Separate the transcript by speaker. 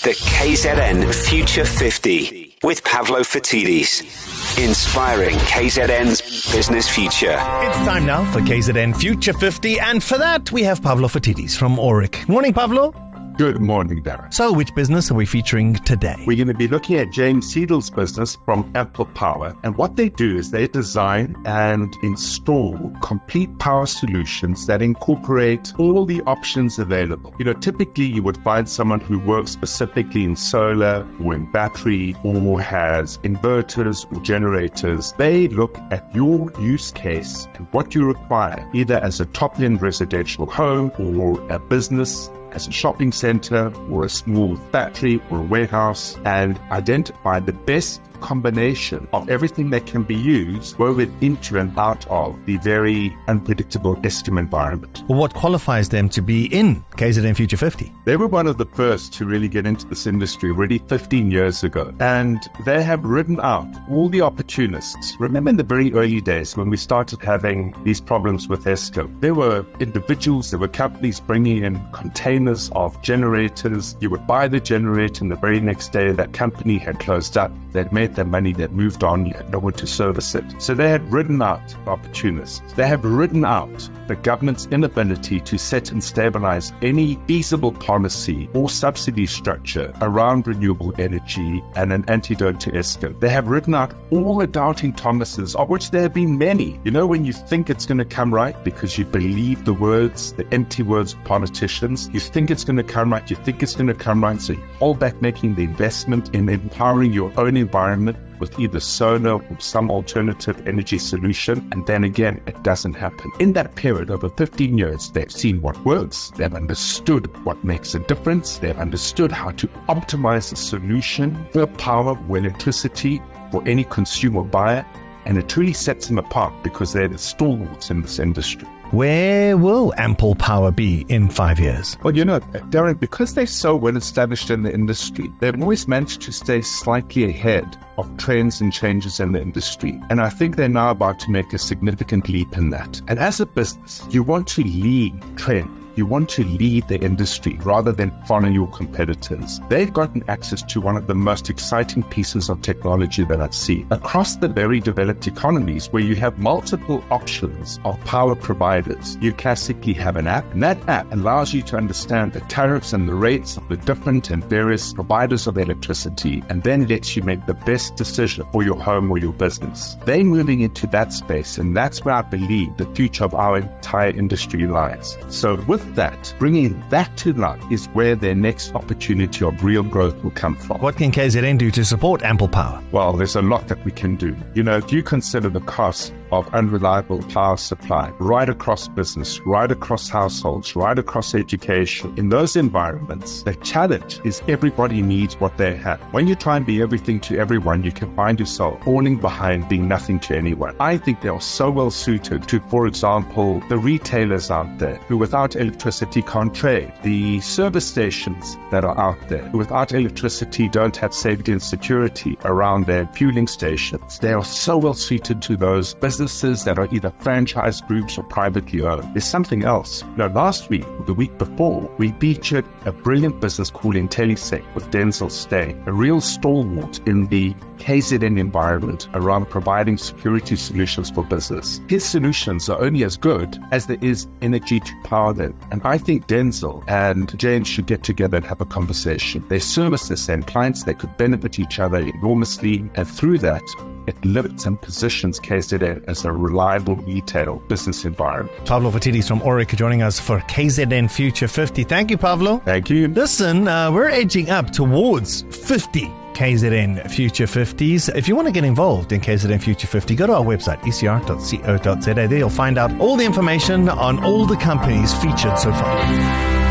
Speaker 1: The KZN Future 50 with Pavlo Fatidis. Inspiring KZN's business future.
Speaker 2: It's time now for KZN Future 50, and for that we have Pavlo Fatidis from Auric. Morning, Pavlo.
Speaker 3: Good morning, Darren.
Speaker 2: So, which business are we featuring today?
Speaker 3: We're going to be looking at James Siedle's business from Ample Power. And what they do is they design and install complete power solutions that incorporate all the options available. Typically you would find someone who works specifically in solar or in battery or has inverters or generators. They look at your use case and what you require, either as a top-end residential home or a business, as a shopping center or a small factory or a warehouse, and identify the best combination of everything that can be used woven into and out of the very unpredictable Eskom environment.
Speaker 2: Well, what qualifies them to be in KZN Future 50?
Speaker 3: They were one of the first to really get into this industry already 15 years ago, and they have ridden out all the opportunists. Remember in the very early days when we started having these problems with Eskom, there were individuals, there were companies bringing in containers of generators. You would buy the generator and the very next day that company had closed up. They'd made their money, they'd moved on, you had no one to service it. So they had ridden out opportunists. They have ridden out the government's inability to set and stabilize any feasible policy or subsidy structure around renewable energy and an antidote to Eskom. They have ridden out all the doubting Thomases, of which there have been many. When you think it's going to come right because you believe the words, the empty words of politicians, you think it's going to come right, you think it's going to come right, so you hold back making the investment in empowering your own environment with either solar or some alternative energy solution, and then again, it doesn't happen. In that period, over 15 years, they've seen what works, they've understood what makes a difference, they've understood how to optimize the solution for power, for electricity, for any consumer buyer, and it really sets them apart because they're the stalwarts in this industry.
Speaker 2: Where will Ample Power be in 5 years?
Speaker 3: Well, Darren, because they're so well established in the industry, they've always managed to stay slightly ahead of trends and changes in the industry. And I think they're now about to make a significant leap in that. And as a business, you want to lead trend. You want to lead the industry rather than follow your competitors. They've gotten access to one of the most exciting pieces of technology that I've seen. Across the very developed economies where you have multiple options of power providers, you classically have an app, and that app allows you to understand the tariffs and the rates of the different and various providers of electricity, and then lets you make the best decision for your home or your business. They're moving into that space, and that's where I believe the future of our entire industry lies. So with that, bringing that to life is where their next opportunity of real growth will come from.
Speaker 2: What can KZN do to support Ample Power?
Speaker 3: Well, there's a lot that we can do. If you consider the cost of unreliable power supply right across business, right across households, right across education, in those environments, the challenge is everybody needs what they have. When you try and be everything to everyone, you can find yourself falling behind, being nothing to anyone. I think they are so well suited to, for example, the retailers out there who without electricity can't trade, the service stations that are out there who without electricity don't have safety and security around their fueling stations. They are so well suited to those businesses that are either franchise groups or privately owned. There's something else. Last week, the week before, we featured a brilliant business called IntelliSec with Denzel Stay, a real stalwart in the KZN environment around providing security solutions for business. His solutions are only as good as there is energy to power them. And I think Denzel and James should get together and have a conversation. They service the same clients, they could benefit each other enormously, and through that, it lifts and positions KZN as a reliable retail business environment.
Speaker 2: Pavlo Fatidis from Auric joining us for KZN Future 50. Thank you, Pavlo.
Speaker 3: Thank you.
Speaker 2: Listen, we're edging up towards 50 KZN Future 50s. If you want to get involved in KZN Future 50, go to our website, ecr.co.za. There you'll find out all the information on all the companies featured so far.